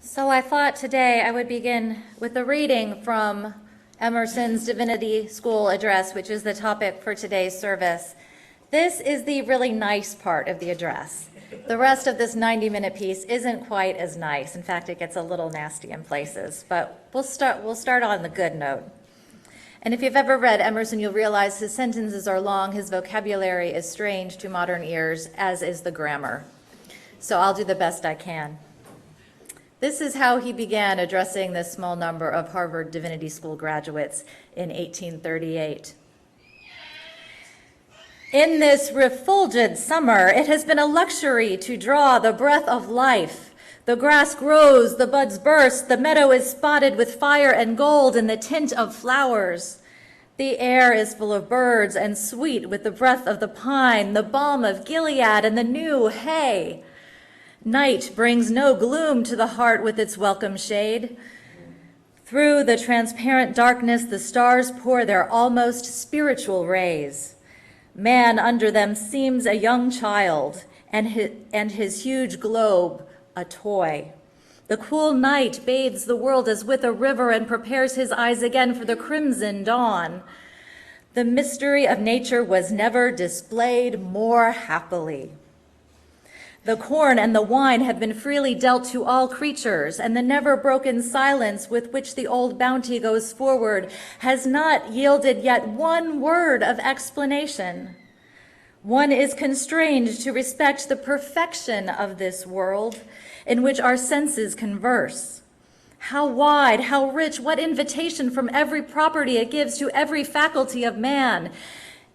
So I thought today I would begin with a reading from Emerson's Divinity School address, which is the topic for today's service. This is the really nice part of the address. The rest of this 90-minute piece isn't quite as nice. In fact, it gets a little nasty in places, but we'll start on the good note. And if you've ever read Emerson, you'll realize his sentences are long, his vocabulary is strange to modern ears, as is the grammar. So I'll do the best I can. This is how he began addressing this small number of Harvard Divinity School graduates in 1838. In this refulgent summer, it has been a luxury to draw the breath of life. The grass grows, the buds burst, the meadow is spotted with fire and gold in the tint of flowers. The air is full of birds and sweet with the breath of the pine, the balm of Gilead, and the new hay. Night brings no gloom to the heart with its welcome shade. Through the transparent darkness, the stars pour their almost spiritual rays. Man under them seems a young child, and his huge globe a toy. The cool night bathes the world as with a river and prepares his eyes again for the crimson dawn. The mystery of nature was never displayed more happily. The corn and the wine have been freely dealt to all creatures, and the never-broken silence with which the old bounty goes forward has not yielded yet one word of explanation. One is constrained to respect the perfection of this world in which our senses converse. How wide, how rich, what invitation from every property it gives to every faculty of man,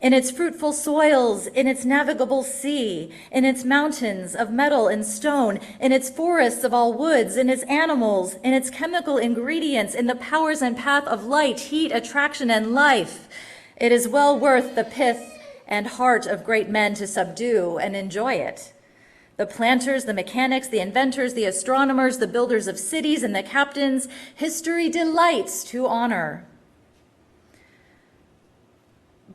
in its fruitful soils, in its navigable sea, in its mountains of metal and stone, in its forests of all woods, in its animals, in its chemical ingredients, in the powers and path of light, heat, attraction, and life. It is well worth the pith and heart of great men to subdue and enjoy it. The planters, the mechanics, the inventors, the astronomers, the builders of cities, and the captains, history delights to honor.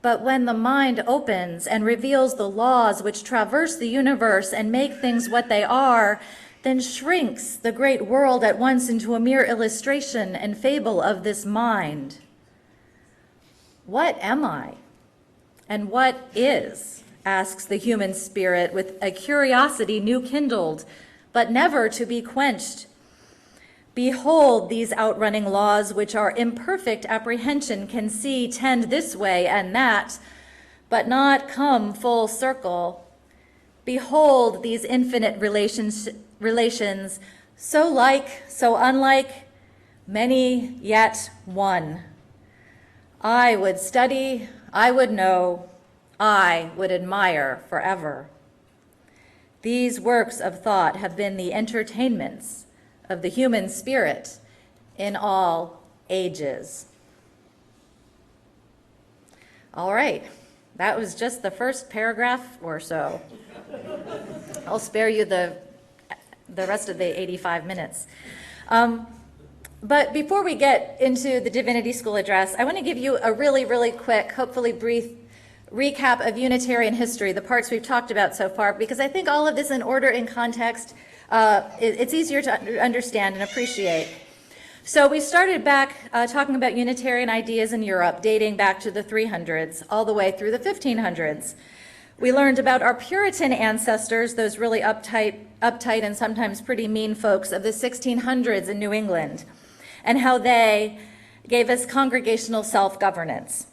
But when the mind opens and reveals the laws which traverse the universe and make things what they are, then shrinks the great world at once into a mere illustration and fable of this mind. What am I? And what is? Asks the human spirit with a curiosity new kindled, but never to be quenched. Behold these outrunning laws which our imperfect apprehension can see tend this way and that, but not come full circle. Behold these infinite relations, so like, so unlike, many yet one. I would study, I would know, I would admire forever. These works of thought have been the entertainments of the human spirit in all ages. All right, that was just the first paragraph or so. I'll spare you the rest of the 85 minutes. But before we get into the Divinity School address, I want to give you a really, really quick, hopefully brief recap of Unitarian history, the parts we've talked about so far, because I think all of this in order, in context, it's easier to understand and appreciate. So we started back talking about Unitarian ideas in Europe, dating back to the 300s, all the way through the 1500s. We learned about our Puritan ancestors, those really uptight and sometimes pretty mean folks of the 1600s in New England, and how they gave us congregational self-governance,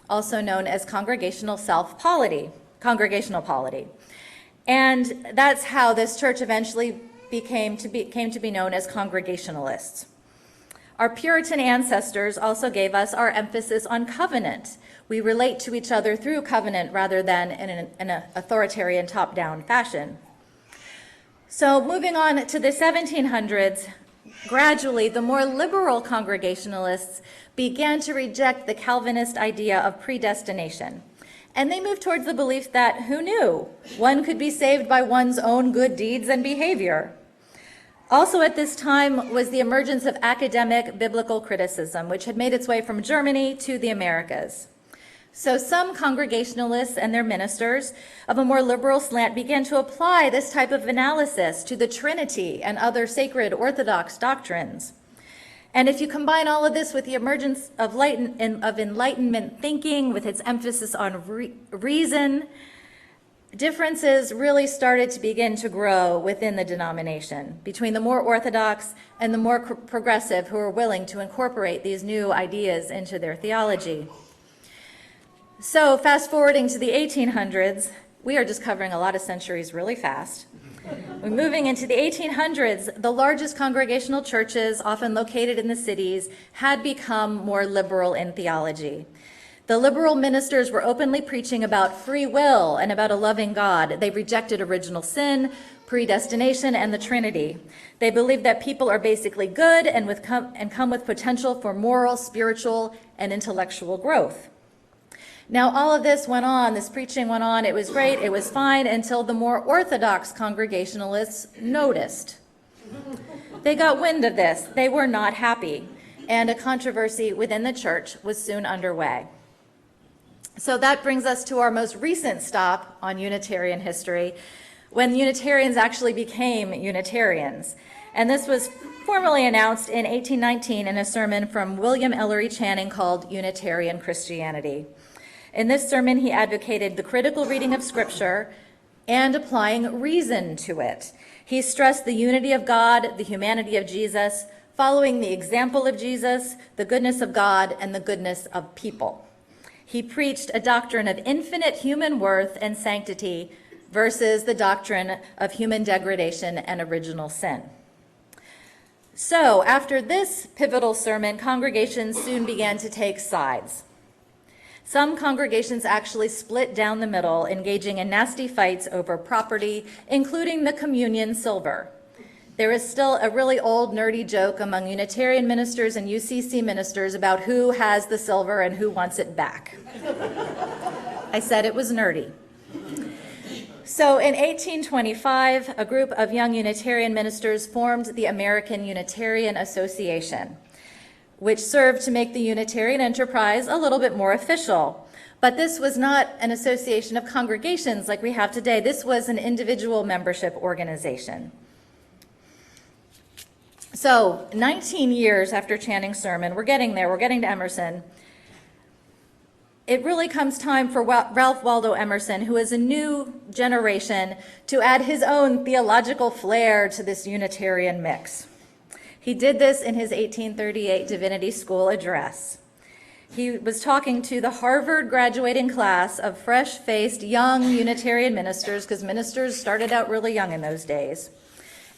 also known as congregational polity. And that's how this church eventually came to be known as Congregationalists. Our Puritan ancestors also gave us our emphasis on covenant. We relate to each other through covenant rather than in an authoritarian top-down fashion. So moving on to the 1700s, gradually the more liberal Congregationalists began to reject the Calvinist idea of predestination. And they moved towards the belief that, who knew, one could be saved by one's own good deeds and behavior. Also at this time was the emergence of academic biblical criticism, which had made its way from Germany to the Americas. So some Congregationalists and their ministers of a more liberal slant began to apply this type of analysis to the Trinity and other sacred Orthodox doctrines. And if you combine all of this with the emergence of Enlightenment thinking, with its emphasis on reason, differences really started to begin to grow within the denomination between the more Orthodox and the more progressive who were willing to incorporate these new ideas into their theology. So fast forwarding to the 1800s, we are just covering a lot of centuries really fast. We're moving into the 1800s, the largest congregational churches, often located in the cities, had become more liberal in theology. The liberal ministers were openly preaching about free will and about a loving God. They rejected original sin, predestination, and the Trinity. They believed that people are basically good and come with potential for moral, spiritual, and intellectual growth. Now, all of this went on, this preaching went on, it was great, it was fine, until the more Orthodox Congregationalists noticed. They got wind of this, they were not happy, and a controversy within the church was soon underway. So that brings us to our most recent stop on Unitarian history, when Unitarians actually became Unitarians. And this was formally announced in 1819 in a sermon from William Ellery Channing called Unitarian Christianity. In this sermon, he advocated the critical reading of Scripture and applying reason to it. He stressed the unity of God, the humanity of Jesus, following the example of Jesus, the goodness of God, and the goodness of people. He preached a doctrine of infinite human worth and sanctity versus the doctrine of human degradation and original sin. So, after this pivotal sermon, congregations soon began to take sides. Some congregations actually split down the middle, engaging in nasty fights over property, including the communion silver. There is still a really old nerdy joke among Unitarian ministers and UCC ministers about who has the silver and who wants it back. I said it was nerdy. So in 1825, a group of young Unitarian ministers formed the American Unitarian Association, which served to make the Unitarian enterprise a little bit more official. But this was not an association of congregations like we have today. This was an individual membership organization. So 19 years after Channing's sermon, we're getting there, we're getting to Emerson. It really comes time for Ralph Waldo Emerson, who is a new generation, to add his own theological flair to this Unitarian mix. He did this in his 1838 Divinity School address. He was talking to the Harvard graduating class of fresh-faced young Unitarian ministers, because ministers started out really young in those days.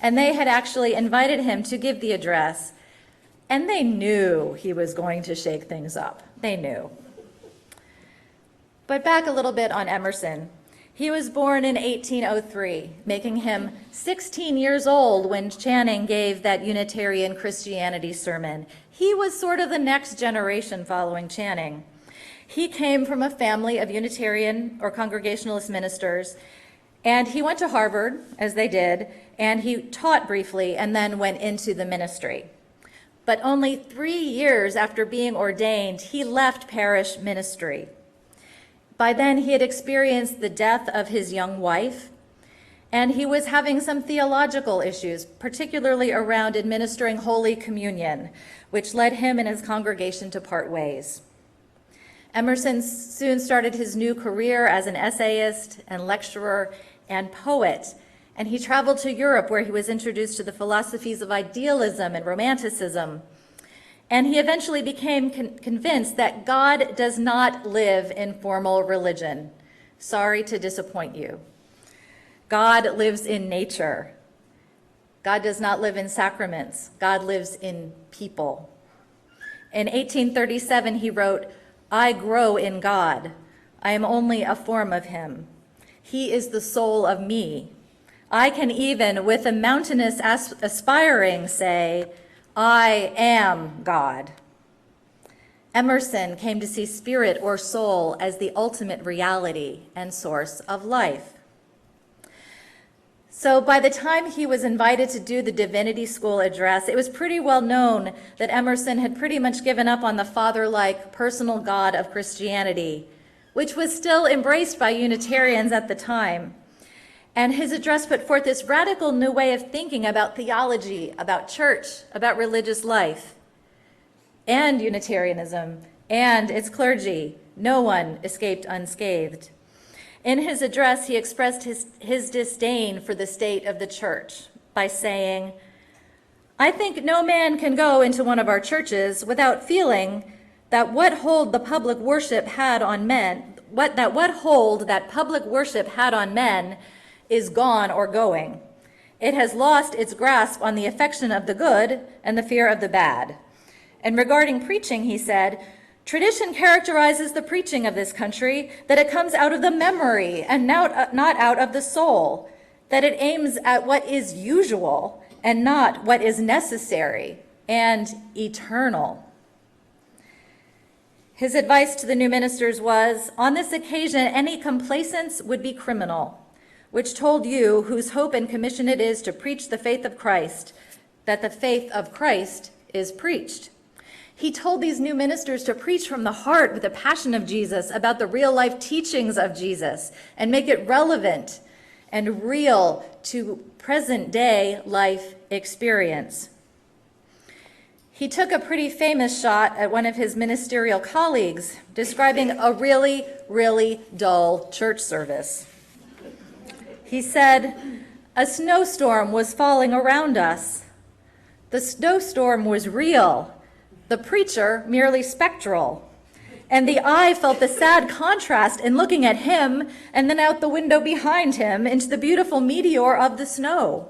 And they had actually invited him to give the address, and they knew he was going to shake things up. They knew. But back a little bit on Emerson. He was born in 1803, making him 16 years old when Channing gave that Unitarian Christianity sermon. He was sort of the next generation following Channing. He came from a family of Unitarian or Congregationalist ministers, and he went to Harvard, as they did, and he taught briefly and then went into the ministry. But only 3 years after being ordained, he left parish ministry. By then, he had experienced the death of his young wife, and he was having some theological issues, particularly around administering Holy Communion, which led him and his congregation to part ways. Emerson soon started his new career as an essayist and lecturer and poet, and he traveled to Europe, where he was introduced to the philosophies of idealism and romanticism. And he eventually became convinced that God does not live in formal religion. Sorry to disappoint you. God lives in nature. God does not live in sacraments. God lives in people. In 1837, he wrote, "I grow in God. I am only a form of him. He is the soul of me. I can even, with a mountainous aspiring, say, I am God." Emerson came to see spirit or soul as the ultimate reality and source of life. So by the time he was invited to do the Divinity School address, it was pretty well known that Emerson had pretty much given up on the father-like personal God of Christianity which was still embraced by Unitarians at the time. And his address put forth this radical new way of thinking about theology, about church, about religious life, and Unitarianism, and its clergy. No one escaped unscathed. In his address, he expressed his disdain for the state of the church by saying, "I think no man can go into one of our churches without feeling that what hold the public worship had on men, what hold that public worship had on men is gone or going. It has lost its grasp on the affection of the good and the fear of the bad." And regarding preaching, he said, "Tradition characterizes the preaching of this country, that it comes out of the memory and not out of the soul, that it aims at what is usual and not what is necessary and eternal." His advice to the new ministers was, "On this occasion, any complacence would be criminal, which told you, whose hope and commission it is to preach the faith of Christ, that the faith of Christ is preached." He told these new ministers to preach from the heart with the passion of Jesus about the real life teachings of Jesus and make it relevant and real to present day life experience. He took a pretty famous shot at one of his ministerial colleagues, describing a really, really dull church service. He said, "A snowstorm was falling around us. The snowstorm was real, the preacher merely spectral, and the eye felt the sad contrast in looking at him and then out the window behind him into the beautiful meteor of the snow.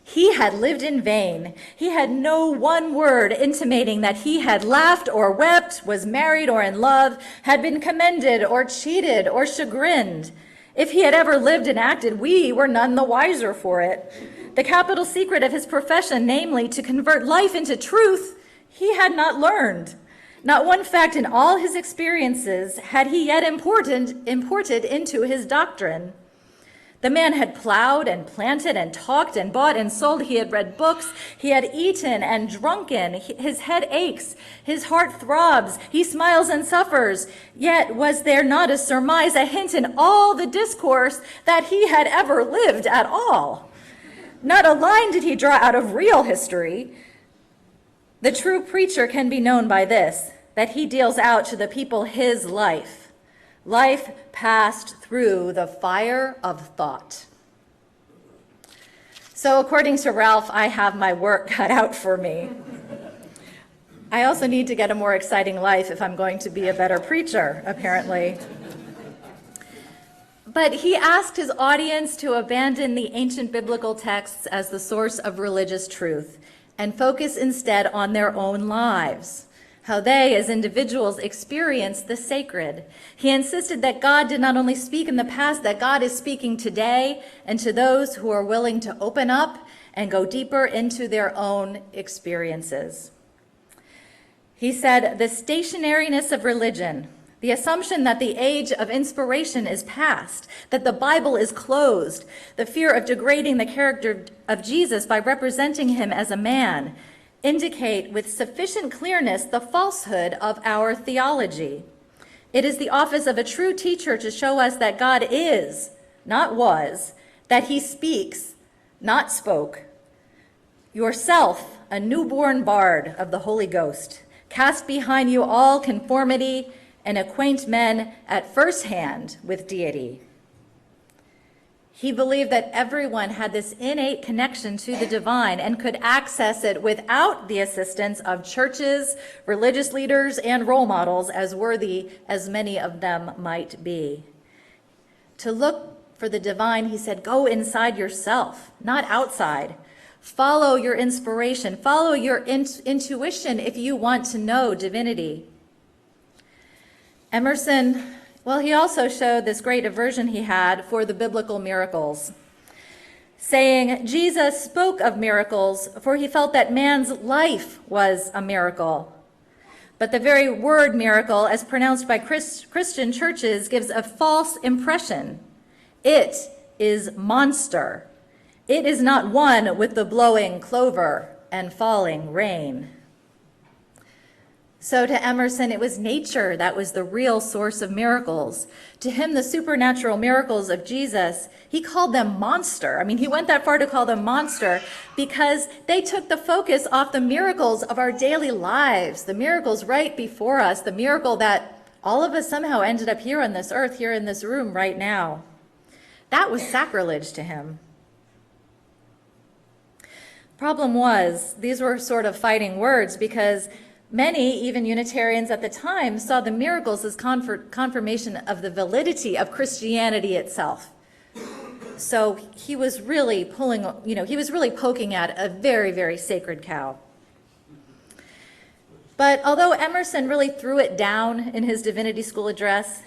He had lived in vain. He had no one word intimating that he had laughed or wept, was married or in love, had been commended or cheated or chagrined. If he had ever lived and acted, we were none the wiser for it. The capital secret of his profession, namely to convert life into truth, he had not learned. Not one fact in all his experiences had he yet imported into his doctrine. The man had plowed and planted and talked and bought and sold. He had read books. He had eaten and drunken. His head aches. His heart throbs. He smiles and suffers. Yet was there not a surmise, a hint in all the discourse that he had ever lived at all? Not a line did he draw out of real history. The true preacher can be known by this, that he deals out to the people his life passed through the fire of thought. So according to Ralph, I have my work cut out for me. I also need to get a more exciting life if I'm going to be a better preacher, apparently. But he asked his audience to abandon the ancient biblical texts as the source of religious truth and focus instead on their own lives, how they as individuals experience the sacred. He insisted that God did not only speak in the past, that God is speaking today, and to those who are willing to open up and go deeper into their own experiences. He said, the stationariness of religion, the assumption that the age of inspiration is past, that the Bible is closed, the fear of degrading the character of Jesus by representing him as a man, indicate with sufficient clearness the falsehood of our theology. It is the office of a true teacher to show us that God is, not was, that he speaks, not spoke. Yourself, a newborn bard of the Holy Ghost, cast behind you all conformity and acquaint men at first hand with deity. He believed that everyone had this innate connection to the divine and could access it without the assistance of churches, religious leaders, and role models, as worthy as many of them might be. To look for the divine, he said, go inside yourself, not outside. Follow your inspiration, follow your intuition if you want to know divinity. Emerson, well, he also showed this great aversion he had for the biblical miracles, saying, Jesus spoke of miracles, for he felt that man's life was a miracle. But the very word miracle, as pronounced by Christian churches, gives a false impression. It is monster. It is not one with the blowing clover and falling rain. So to Emerson, it was nature that was the real source of miracles. To him, the supernatural miracles of Jesus, he called them monster. I mean, he went that far to call them monster because they took the focus off the miracles of our daily lives, the miracles right before us, the miracle that all of us somehow ended up here on this earth, here in this room right now. That was sacrilege to him. Problem was, these were sort of fighting words because many, even Unitarians at the time, saw the miracles as confirmation of the validity of Christianity itself. So he was really poking at a very, very sacred cow. But although Emerson really threw it down in his divinity school address,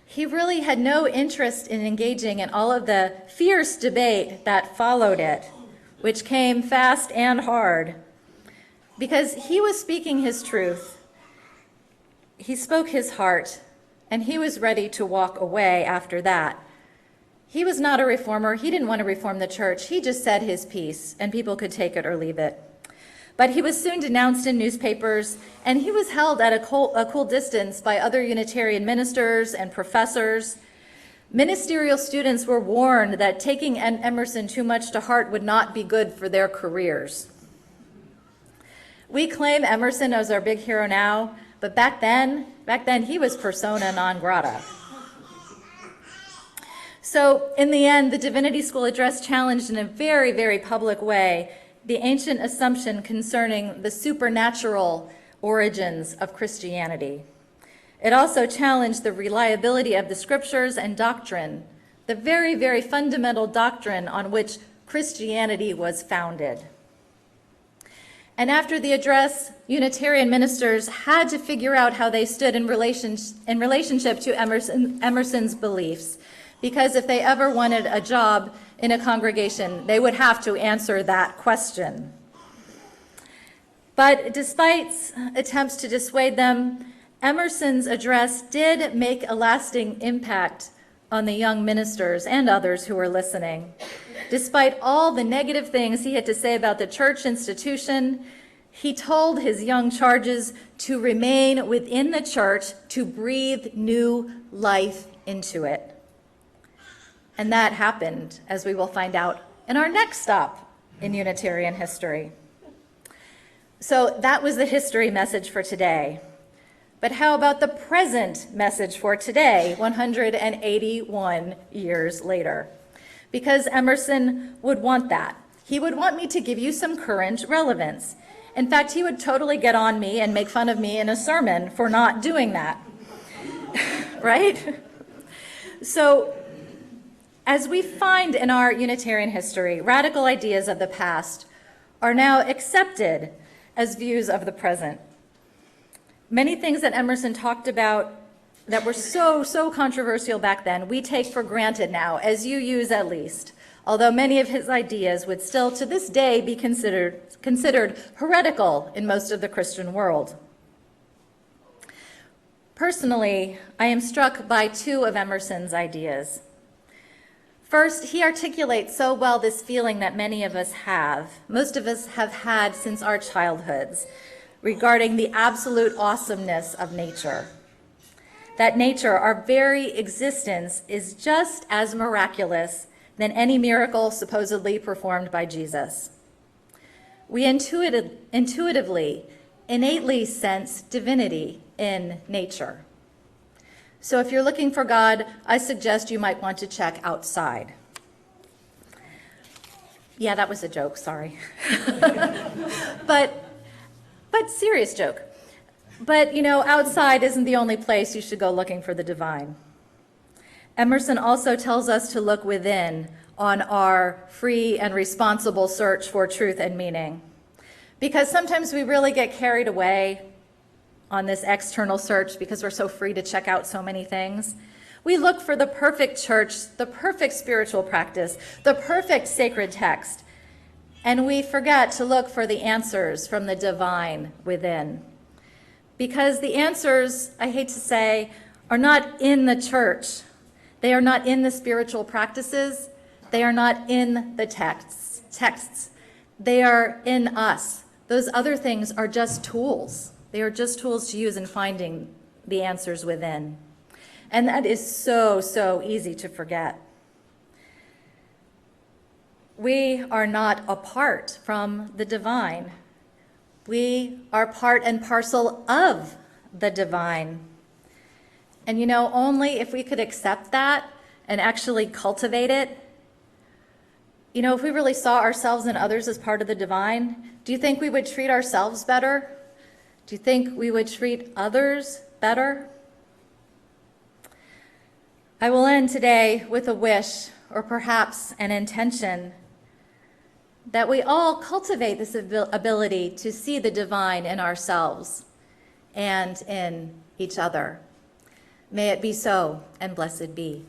he really had no interest in engaging in all of the fierce debate that followed it, which came fast and hard. Because he was speaking his truth, he spoke his heart, and he was ready to walk away after that. He was not a reformer. He didn't want to reform the church. He just said his piece, and people could take it or leave it. But he was soon denounced in newspapers, and he was held at a cool distance by other Unitarian ministers and professors. Ministerial students were warned that taking Emerson too much to heart would not be good for their careers. We claim Emerson as our big hero now, but back then he was persona non grata. So in the end, the Divinity School address challenged in a very, very public way the ancient assumption concerning the supernatural origins of Christianity. It also challenged the reliability of the scriptures and doctrine, the very, very fundamental doctrine on which Christianity was founded. And after the address, Unitarian ministers had to figure out how they stood in relationship to Emerson's beliefs, because if they ever wanted a job in a congregation, they would have to answer that question. But despite attempts to dissuade them, Emerson's address did make a lasting impact on the young ministers and others who were listening. Despite all the negative things he had to say about the church institution, he told his young charges to remain within the church, to breathe new life into it. And that happened, as we will find out in our next stop in Unitarian history. So that was the history message for today. But how about the present message for today, 181 years later? Because Emerson would want that. He would want me to give you some current relevance. In fact, he would totally get on me and make fun of me in a sermon for not doing that. Right? So, as we find in our Unitarian history, radical ideas of the past are now accepted as views of the present. Many things that Emerson talked about that were so controversial back then, we take for granted now, as you use at least, although many of his ideas would still to this day be considered heretical in most of the Christian world. Personally, I am struck by two of Emerson's ideas. First, he articulates so well this feeling that many of us have, most of us have had since our childhoods, regarding the absolute awesomeness of nature. That nature, our very existence, is just as miraculous than any miracle supposedly performed by Jesus. We intuitively, innately sense divinity in nature. So if you're looking for God, I suggest you might want to check outside. Yeah, that was a joke, sorry. But serious joke. But, outside isn't the only place you should go looking for the divine. Emerson also tells us to look within on our free and responsible search for truth and meaning. Because sometimes we really get carried away on this external search because we're so free to check out so many things. We look for the perfect church, the perfect spiritual practice, the perfect sacred text, and we forget to look for the answers from the divine within. Because the answers, I hate to say, are not in the church. They are not in the spiritual practices. They are not in the texts. They are in us. Those other things are just tools. They are just tools to use in finding the answers within. And that is so, so easy to forget. We are not apart from the divine. We are part and parcel of the divine. And only if we could accept that and actually cultivate it, if we really saw ourselves and others as part of the divine, do you think we would treat ourselves better? Do you think we would treat others better? I will end today with a wish, or perhaps an intention, that we all cultivate this ability to see the divine in ourselves and in each other. May it be so, and blessed be.